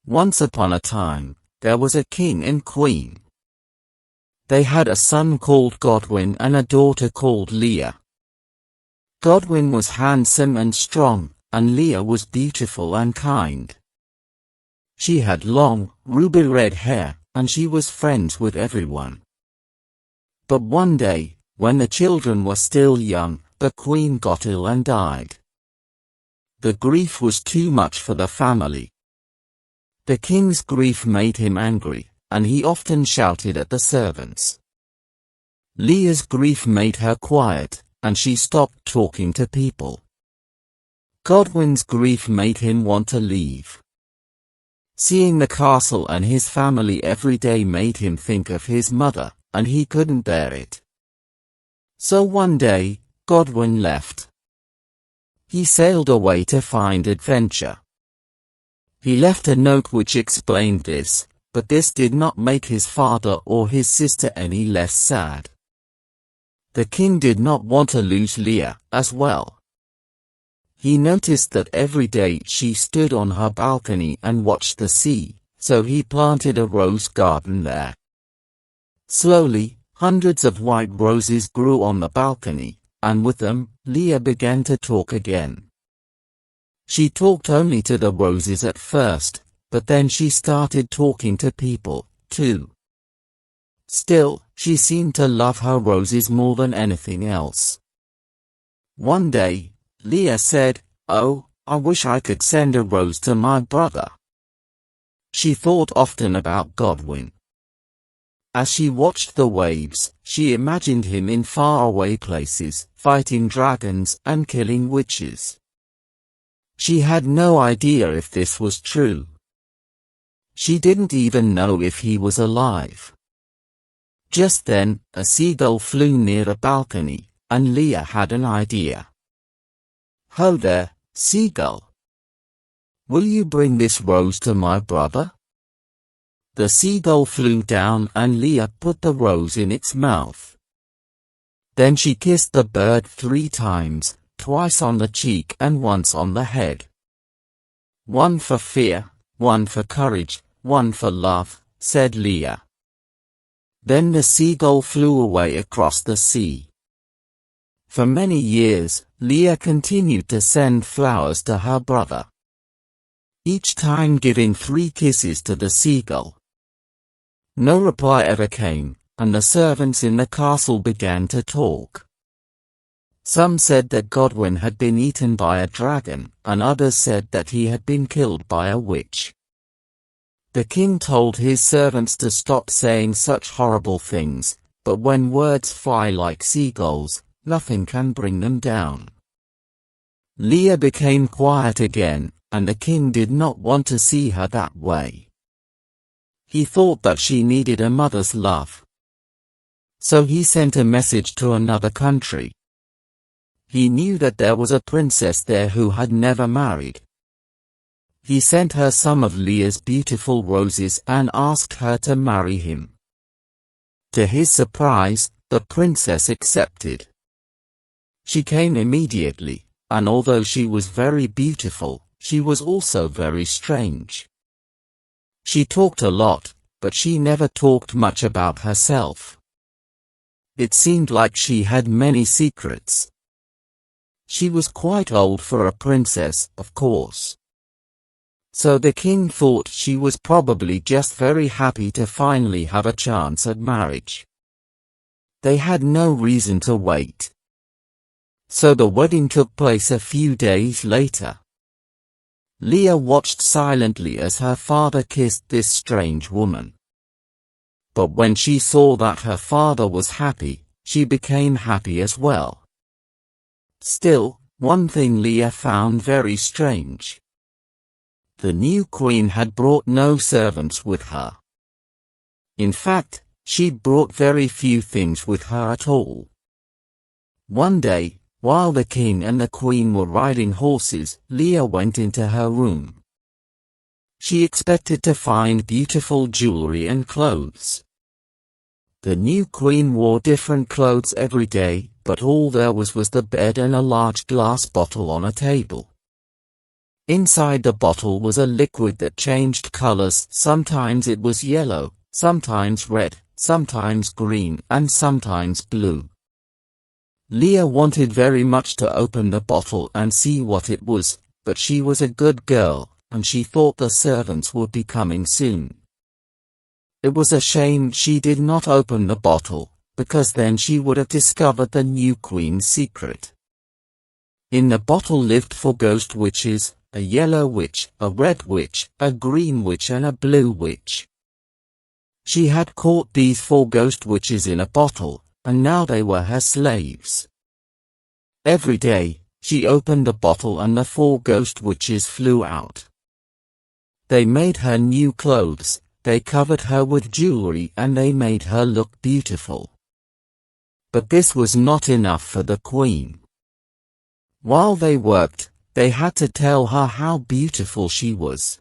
Once upon a time, there was a king and queen. They had a son called Godwin and a daughter called Leah. Godwin was handsome and strong, and Leah was beautiful and kind. She had long, ruby red hair, and she was friends with everyone. But one day, when the children were still young, the queen got ill and died. The grief was too much for the family. The king's grief made him angry, and he often shouted at the servants. Leah's grief made her quiet, and she stopped talking to people. Godwin's grief made him want to leave. Seeing the castle and his family every day made him think of his mother, and he couldn't bear it. So one day, Godwin left. He sailed away to find adventure. He left a note which explained this, but this did not make his father or his sister any less sad. The king did not want to lose Leah as well. He noticed that every day she stood on her balcony and watched the sea, so he planted a rose garden there. Slowly, hundreds of white roses grew on the balcony, and with them, Leah began to talk again. She talked only to the roses at first, but then she started talking to people, too. Still, she seemed to love her roses more than anything else. One day, Leah said, "Oh, I wish I could send a rose to my brother." She thought often about Godwin. As she watched the waves, she imagined him in faraway places, fighting dragons and killing witches. She had no idea if this was true. She didn't even know if he was alive. Just then, a seagull flew near the balcony, and Leah had an idea. "Ho there, seagull. Will you bring this rose to my brother?" The seagull flew down and Leah put the rose in its mouth. Then she kissed the bird 3 times, twice on the cheek and once on the head. "One for fear, one for courage, one for love," said Leah. Then the seagull flew away across the sea. For many years, Leah continued to send flowers to her brother, each time giving 3 kisses to the seagull. No reply ever came, and the servants in the castle began to talk. Some said that Godwin had been eaten by a dragon, and others said that he had been killed by a witch. The king told his servants to stop saying such horrible things, but when words fly like seagulls, nothing can bring them down. Leah became quiet again, and the king did not want to see her that way. He thought that she needed a mother's love. So he sent a message to another country. He knew that there was a princess there who had never married. He sent her some of Leah's beautiful roses and asked her to marry him. To his surprise, the princess accepted. She came immediately, and although she was very beautiful, she was also very strange. She talked a lot, but she never talked much about herself. It seemed like she had many secrets. She was quite old for a princess, of course. So the king thought she was probably just very happy to finally have a chance at marriage. They had no reason to wait. So the wedding took place a few days later. Leah watched silently as her father kissed this strange woman. But when she saw that her father was happy, she became happy as well. Still, one thing Leah found very strange. The new queen had brought no servants with her. In fact, she brought very few things with her at all. One day, while the king and the queen were riding horses, Leah went into her room. She expected to find beautiful jewelry and clothes. The new queen wore different clothes every day, but all there was the bed and a large glass bottle on a table. Inside the bottle was a liquid that changed colors. Sometimes it was yellow, sometimes red, sometimes green, and sometimes blue. Leah wanted very much to open the bottle and see what it was, but she was a good girl, and she thought the servants would be coming soon. It was a shame she did not open the bottle, because then she would have discovered the new queen's secret. In the bottle lived 4 ghost witches, a yellow witch, a red witch, a green witch, and a blue witch. She had caught these 4 ghost witches in a bottle, and now they were her slaves. Every day, she opened the bottle and the 4 ghost witches flew out. They made her new clothes, they covered her with jewelry, and they made her look beautiful. But this was not enough for the queen. While they worked, they had to tell her how beautiful she was.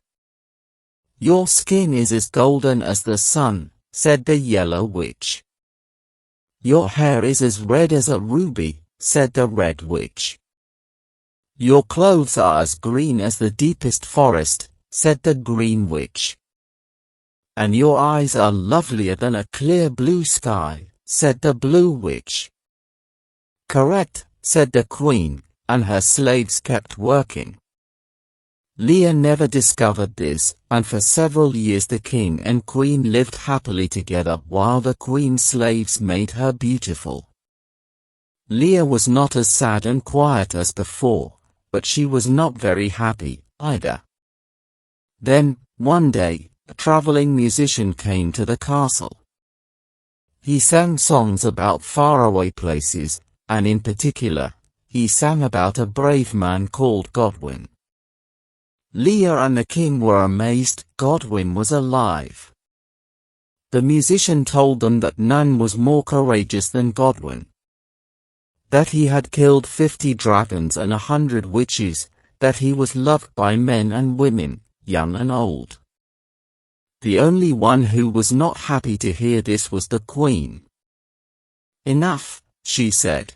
"Your skin is as golden as the sun," said the yellow witch. "Your hair is as red as a ruby," said the red witch. "Your clothes are as green as the deepest forest," said the green witch. "And your eyes are lovelier than a clear blue sky," said the blue witch. "Correct," said the queen, and her slaves kept working. Leah never discovered this, and for several years the king and queen lived happily together while the queen's slaves made her beautiful. Leah was not as sad and quiet as before, but she was not very happy, either. Then, one day, a traveling musician came to the castle. He sang songs about faraway places, and in particular, he sang about a brave man called Godwin. Leah and the king were amazed. Godwin was alive. The musician told them that none was more courageous than Godwin. That he had killed 50 dragons and 100 witches, that he was loved by men and women, young and old. The only one who was not happy to hear this was the queen. "Enough," she said.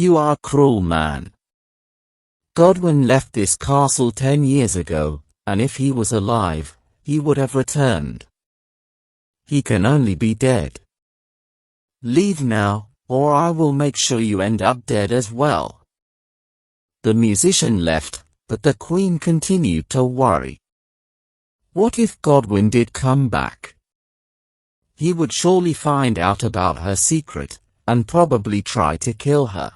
"You are a cruel man. Godwin left this castle 10 years ago, and if he was alive, he would have returned. He can only be dead. Leave now, or I will make sure you end up dead as well." The musician left, but the queen continued to worry. What if Godwin did come back? He would surely find out about her secret, and probably try to kill her.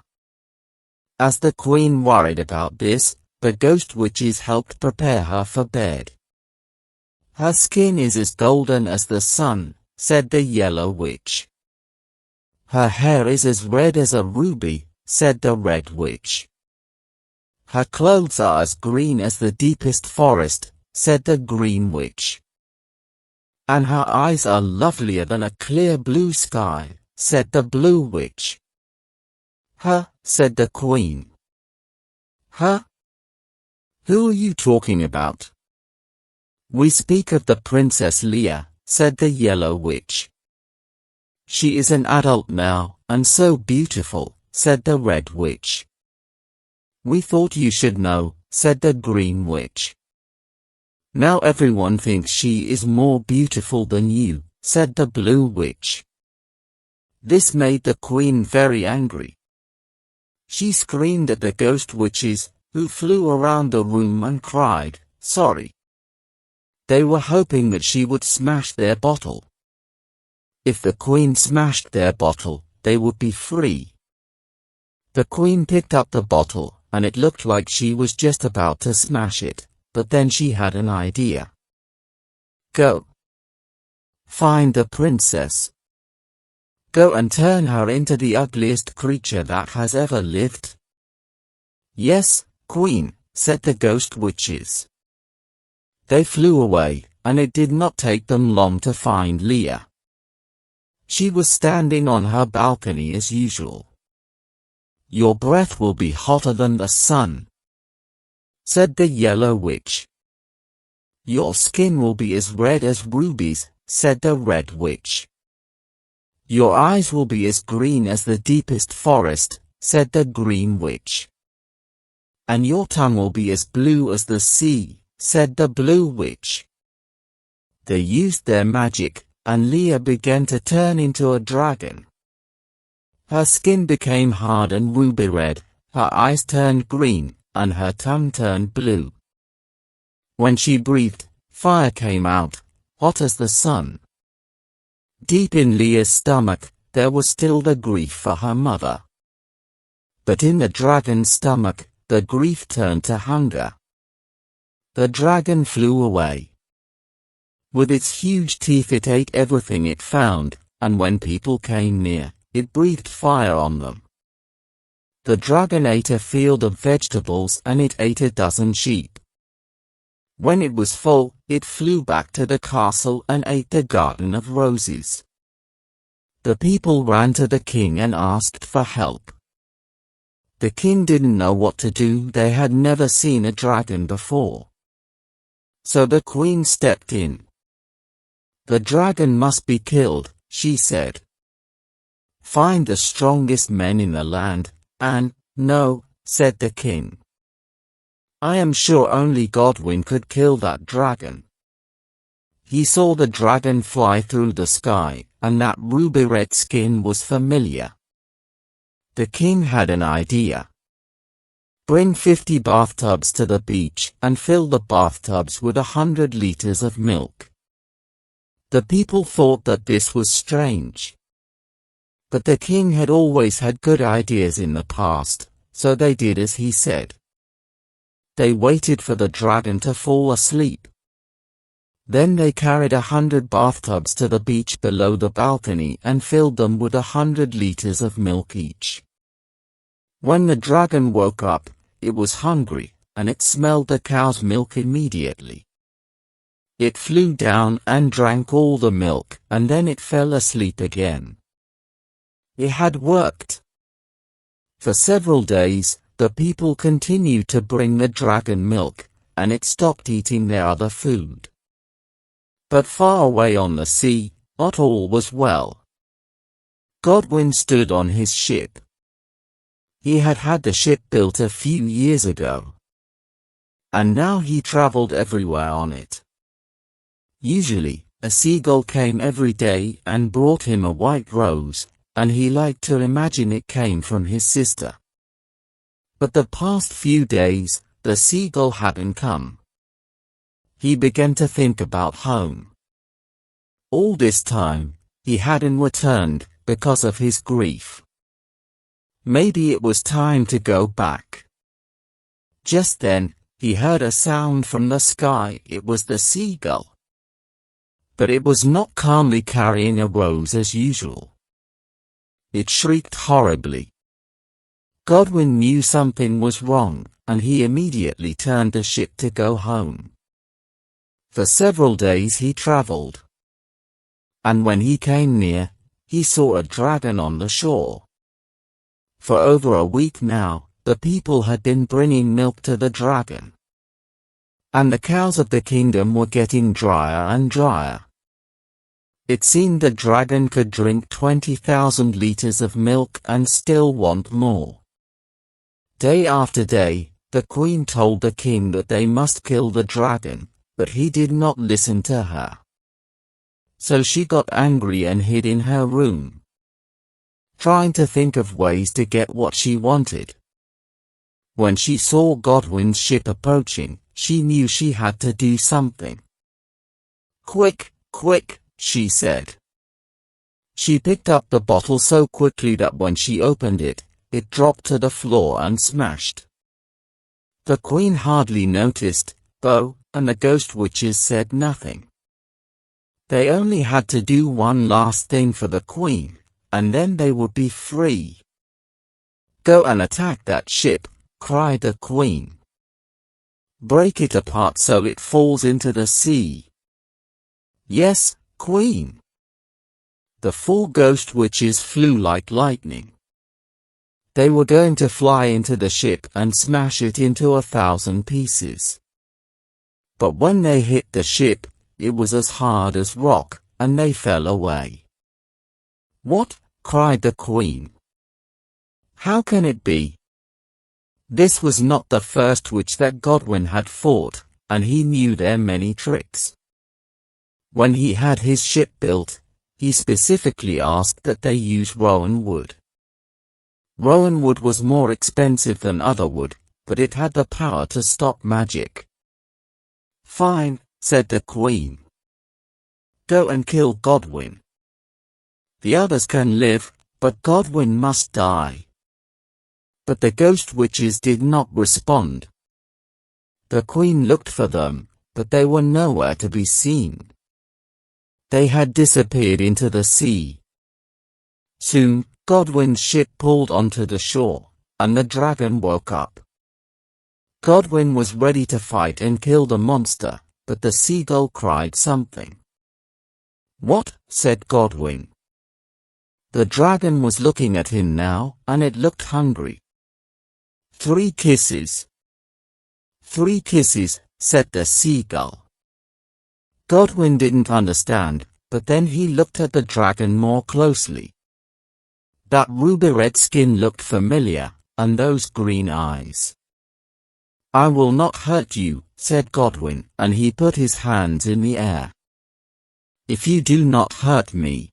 As the queen worried about this, the ghost witches helped prepare her for bed. "Her skin is as golden as the sun," said the yellow witch. "Her hair is as red as a ruby," said the red witch. "Her clothes are as green as the deepest forest," said the green witch. "And her eyes are lovelier than a clear blue sky," said the blue witch. "Huh," said the queen. "Huh? Who are you talking about?" "We speak of the Princess Leah," said the yellow witch. "She is an adult now, and so beautiful," said the red witch. "We thought you should know," said the green witch. "Now everyone thinks she is more beautiful than you," said the blue witch. This made the queen very angry. She screamed at the ghost witches, who flew around the room and cried, "Sorry." They were hoping that she would smash their bottle. If the queen smashed their bottle, they would be free. The queen picked up the bottle, and it looked like she was just about to smash it, but then she had an idea. "Go. Find the princess. Go and turn her into the ugliest creature that has ever lived." "Yes, queen," said the ghost witches. They flew away, and it did not take them long to find Leah. She was standing on her balcony as usual. "Your breath will be hotter than the sun," said the yellow witch. "Your skin will be as red as rubies," said the red witch. "Your eyes will be as green as the deepest forest," said the green witch. "And your tongue will be as blue as the sea," said the Blue Witch. They used their magic, and Leah began to turn into a dragon. Her skin became hard and ruby red, her eyes turned green, and her tongue turned blue. When she breathed, fire came out, hot as the sun. Deep in Leah's stomach, there was still the grief for her mother. But in the dragon's stomach, the grief turned to hunger. The dragon flew away. With its huge teeth it ate everything it found, and when people came near, it breathed fire on them. The dragon ate a field of vegetables and it ate a dozen sheep. When it was full, it flew back to the castle and ate the garden of roses. The people ran to the king and asked for help. The king didn't know what to do, they had never seen a dragon before. So the queen stepped in. "The dragon must be killed," she said. "Find the strongest men in the land," and, "No," said the king. "I am sure only Godwin could kill that dragon." He saw the dragon fly through the sky, and that ruby-red skin was familiar. The king had an idea. "Bring 50 bathtubs to the beach and fill the bathtubs with 100 liters of milk." The people thought that this was strange. But the king had always had good ideas in the past, so they did as he said. They waited for the dragon to fall asleep. Then they carried 100 bathtubs to the beach below the balcony and filled them with 100 liters of milk each. When the dragon woke up, it was hungry, and it smelled the cow's milk immediately. It flew down and drank all the milk, and then it fell asleep again. It had worked. For several days, the people continued to bring the dragon milk, and it stopped eating their other food. But far away on the sea, not all was well. Godwin stood on his ship. He had had the ship built a few years ago. And now he traveled everywhere on it. Usually, a seagull came every day and brought him a white rose, and he liked to imagine it came from his sister. But the past few days, the seagull hadn't come. He began to think about home. All this time, he hadn't returned because of his grief. Maybe it was time to go back. Just then, he heard a sound from the sky. It was the seagull. But it was not calmly carrying a rose as usual. It shrieked horribly. Godwin knew something was wrong, and he immediately turned the ship to go home. For several days he traveled. And when he came near, he saw a dragon on the shore. For over a week now, the people had been bringing milk to the dragon. And the cows of the kingdom were getting drier and drier. It seemed the dragon could drink 20,000 liters of milk and still want more. Day after day, the queen told the king that they must kill the dragon, but he did not listen to her. So she got angry and hid in her room, trying to think of ways to get what she wanted. When she saw Godwin's ship approaching, she knew she had to do something. "Quick, quick," she said. She picked up the bottle so quickly that when she opened it, it dropped to the floor and smashed. The queen hardly noticed, though, and the ghost witches said nothing. They only had to do one last thing for the queen, and then they would be free. "Go and attack that ship," cried the queen. "Break it apart so it falls into the sea." "Yes, Queen." The 4 ghost witches flew like lightning. They were going to fly into the ship and smash it into 1,000 pieces. But when they hit the ship, it was as hard as rock, and they fell away. "What?" cried the queen. "How can it be?" This was not the first witch that Godwin had fought, and he knew their many tricks. When he had his ship built, he specifically asked that they use rowan wood. Rowan wood was more expensive than other wood, but it had the power to stop magic. "Fine," said the queen. "Go and kill Godwin. The others can live, but Godwin must die." But the ghost witches did not respond. The queen looked for them, but they were nowhere to be seen. They had disappeared into the sea. Soon, Godwin's ship pulled onto the shore, and the dragon woke up. Godwin was ready to fight and kill the monster, but the seagull cried something. "What?" said Godwin. The dragon was looking at him now, and it looked hungry. "3 kisses. 3 kisses," said the seagull. Godwin didn't understand, but then he looked at the dragon more closely. That ruby-red skin looked familiar, and those green eyes. "I will not hurt you," said Godwin, and he put his hands in the air. "If you do not hurt me."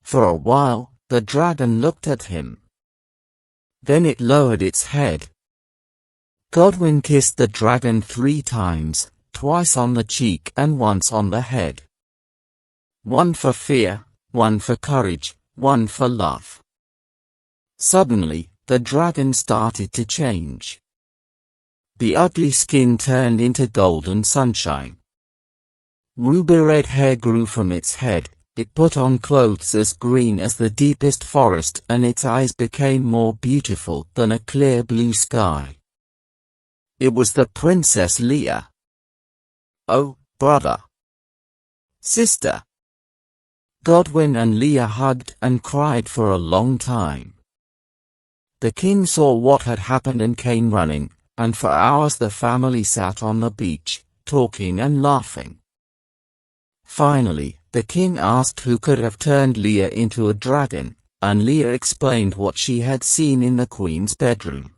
For a while, the dragon looked at him. Then it lowered its head. Godwin kissed the dragon 3 times, twice on the cheek and once on the head. 1 for fear, 1 for courage, 1 for love. Suddenly, the dragon started to change. The ugly skin turned into golden sunshine. Ruby-red hair grew from its head. It put on clothes as green as the deepest forest, and its eyes became more beautiful than a clear blue sky. It was the Princess Leia. "Oh, brother! Sister!" Godwin and Leia hugged and cried for a long time. The king saw what had happened and came running, and for hours the family sat on the beach, talking and laughing. Finally, the king asked who could have turned Leia into a dragon, and Leia explained what she had seen in the queen's bedroom.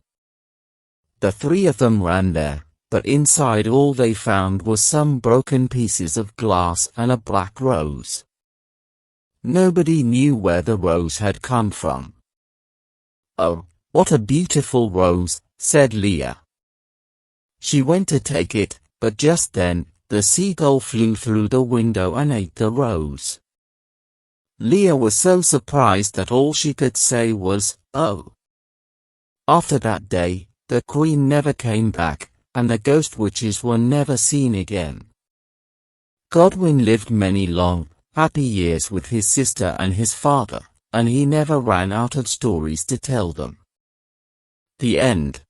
The 3 of them ran there, but inside all they found was some broken pieces of glass and a black rose. Nobody knew where the rose had come from. "Oh, what a beautiful rose," said Leia. She went to take it, but just then, the seagull flew through the window and ate the rose. Leia was so surprised that all she could say was, "Oh." After that day, the queen never came back, and the ghost witches were never seen again. Godwin lived many long, happy years with his sister and his father, and he never ran out of stories to tell them. The end.